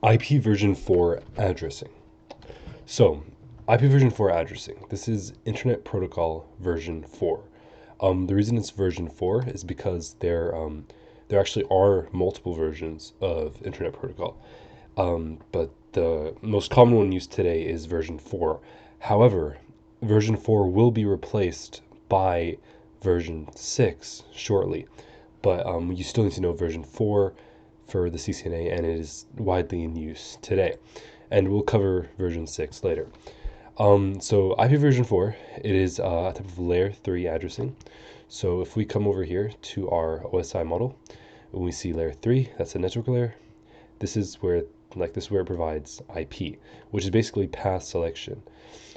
ipv4 addressing. So, ipv4 addressing. This is Internet Protocol version 4. The reason it's version 4 is because there actually are multiple versions of Internet Protocol. But the most common one used today is version 4. However, version 4 will be replaced by version 6 shortly. But you still need to know version 4 for the CCNA, and it is widely in use today. And we'll cover version 6 later. So IP version 4, it is a type of layer 3 addressing. So if we come over here to our OSI model, when we see layer 3, that's the network layer. This is where it provides IP, which is basically path selection.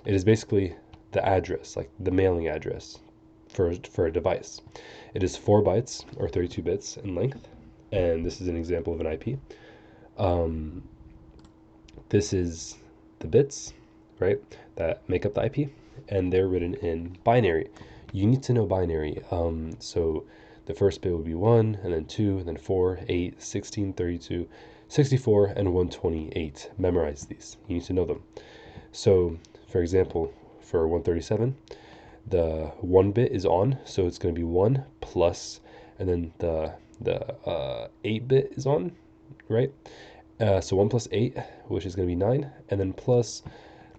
It is basically the address, like the mailing address for a device. It is 4 bytes or 32 bits in length, and this is an example of an IP. This is the bits, right, that make up the IP, and they're written in binary. You need to know binary. So the first bit would be 1, and then 2, and then 4, 8, 16, 32, 64, and 128. Memorize these. You need to know them. So, for example, for 137, the 1 bit is on, so it's going to be 1 plus, and then the 8 bit is on, right? So 1 plus 8, which is going to be 9, and then plus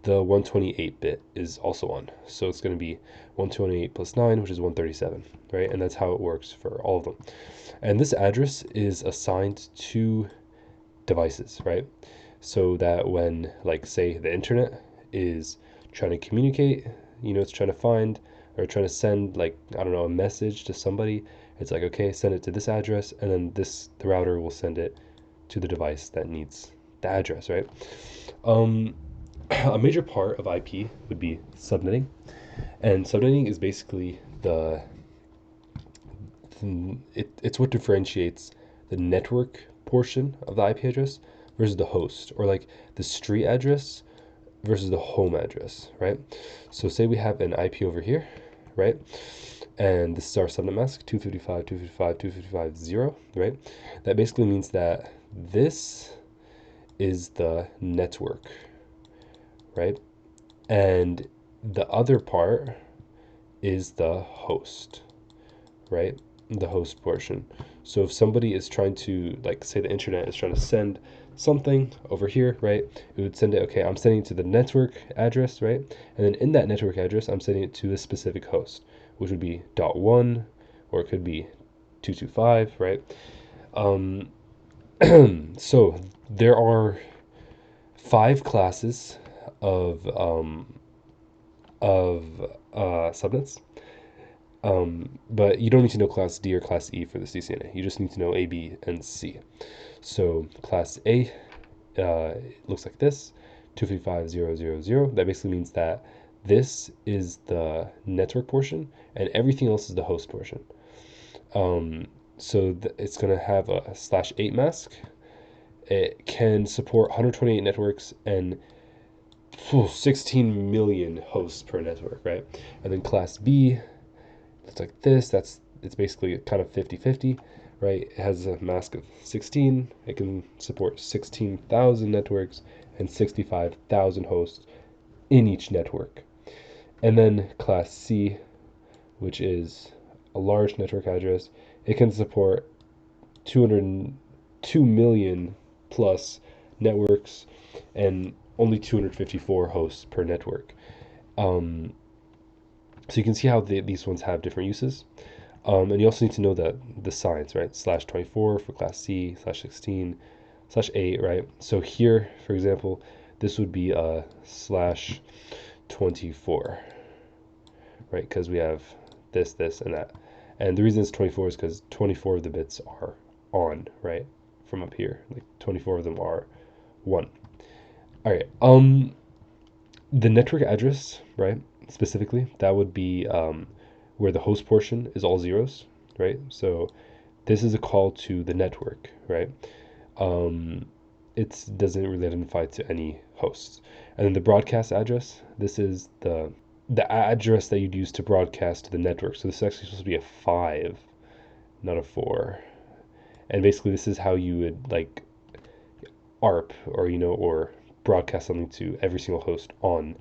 the 128 bit is also on. So it's going to be 128 plus 9, which is 137, right? And that's how it works for all of them. And this address is assigned to devices, right? So that when, like, say, the internet is trying to communicate, it's trying to find or trying to send, like, I don't know, a message to somebody, it's like, okay, send it to this address, and then the router will send it to the device that needs the address, right? A major part of IP would be subnetting, and subnetting is basically it's what differentiates the network portion of the IP address versus the host, or like the street address versus the home address, right? So say we have an IP over here, right? And this is our subnet mask, 255.255.255.0, right? That basically means that this is the network, right? And the other part is the host, right? The host portion. So if somebody is trying to, like, say the internet is trying to send something over here, right? It would send it, okay, I'm sending it to the network address, right? And then in that network address, I'm sending it to a specific host, which would be .1, or it could be 225, right? So there are 5 classes of subnets. But you don't need to know class D or class E for the CCNA. You just need to know A, B, and C. So class A looks like this, 255.0.0.0. That basically means that this is the network portion, and everything else is the host portion. So it's going to have a /8 mask. It can support 128 networks and 16 million hosts per network, right? And then class B, it's like this. It's basically kind of 50-50, right? It has a mask of 16. It can support 16,000 networks and 65,000 hosts in each network. And then class C, which is a large network address, it can support 202 million plus networks and only 254 hosts per network. So you can see how these ones have different uses. And you also need to know that the signs, right? /24 for class C, /16, /8, right? So here, for example, this would be a /24, right? Because we have this, and that. And the reason it's 24 is because 24 of the bits are on, right? From up here, like 24 of them are 1. All right. The network address, right? Specifically, that would be where the host portion is all zeros, right? So this is a call to the network, right? It doesn't really identify to any hosts. And then the broadcast address, this is the address that you'd use to broadcast to the network. So this is actually supposed to be a 5, not a 4. And basically this is how you would, like, ARP, or or broadcast something to every single host on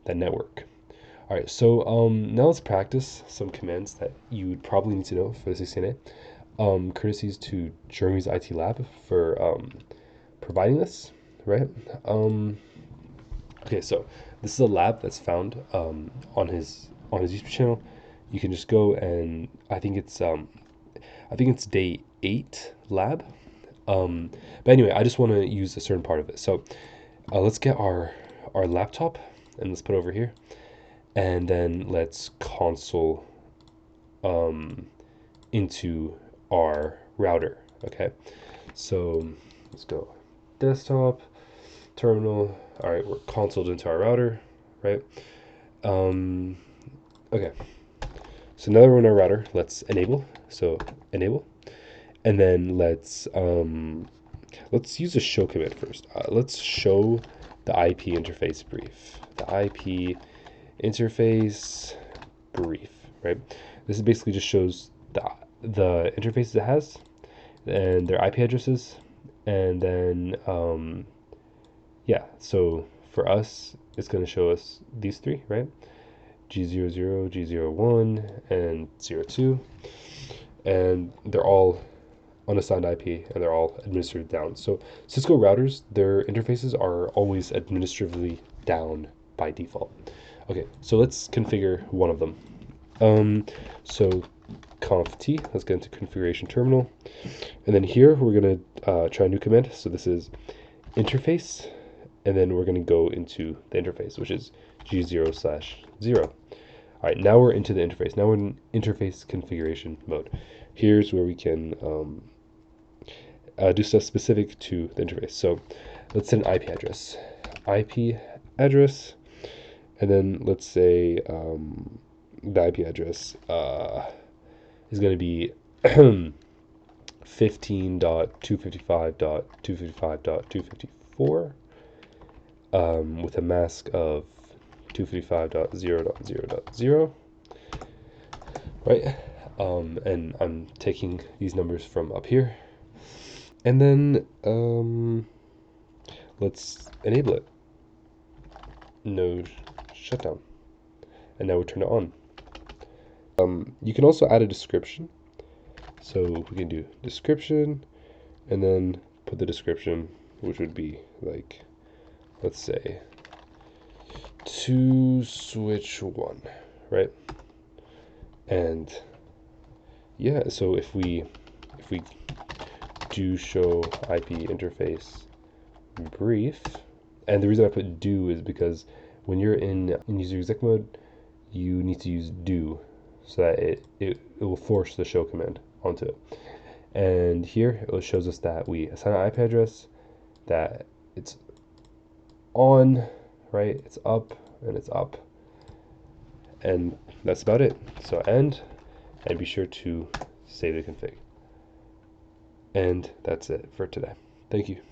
that network. All right, so now let's practice some commands that you would probably need to know for the CCNA. Courtesies to Jeremy's IT Lab for providing this, right? Okay, so this is a lab that's found on his YouTube channel. You can just go and I think it's day 8 lab. But anyway, I just want to use a certain part of it. So let's get our laptop and let's put it over here, and then let's console into our router. Okay, so let's go desktop, terminal. All right, we're consoled into our router, right? Um, okay, so now that we're in our router, let's enable. So enable, and then let's use a show command first. Let's show the IP interface brief. The IP interface brief, right? This basically just shows the interfaces it has and their IP addresses, and then yeah. So for us, it's going to show us these three, right? G00, G01, and 02, and they're all unassigned IP and they're all administered down. So Cisco routers, their interfaces are always administratively down by default. Okay, so let's configure one of them. So conf t, let's get into configuration terminal. And then here we're going to try a new command. So this is interface, and then we're going to go into the interface, which is G0/0. All right, now we're into the interface. Now we're in interface configuration mode. Here's where we can do stuff specific to the interface. So let's set an IP address. IP address, and then let's say the IP address is going to be 15.255.255.254 with a mask of 255.0.0.0, right? And I'm taking these numbers from up here, and then let's enable it. No shutdown, and now we turn it on. You can also add a description, so we can do description and then put the description, which would be like, let's say 2 switch 1, right? And yeah, so if we do show IP interface brief, and the reason I put do is because when you're in user exec mode, you need to use do so that it will force the show command onto it. And here it shows us that we assign an IP address, that it's on, right? It's up and it's up, and that's about it. So end, and be sure to save the config. And that's it for today. Thank you.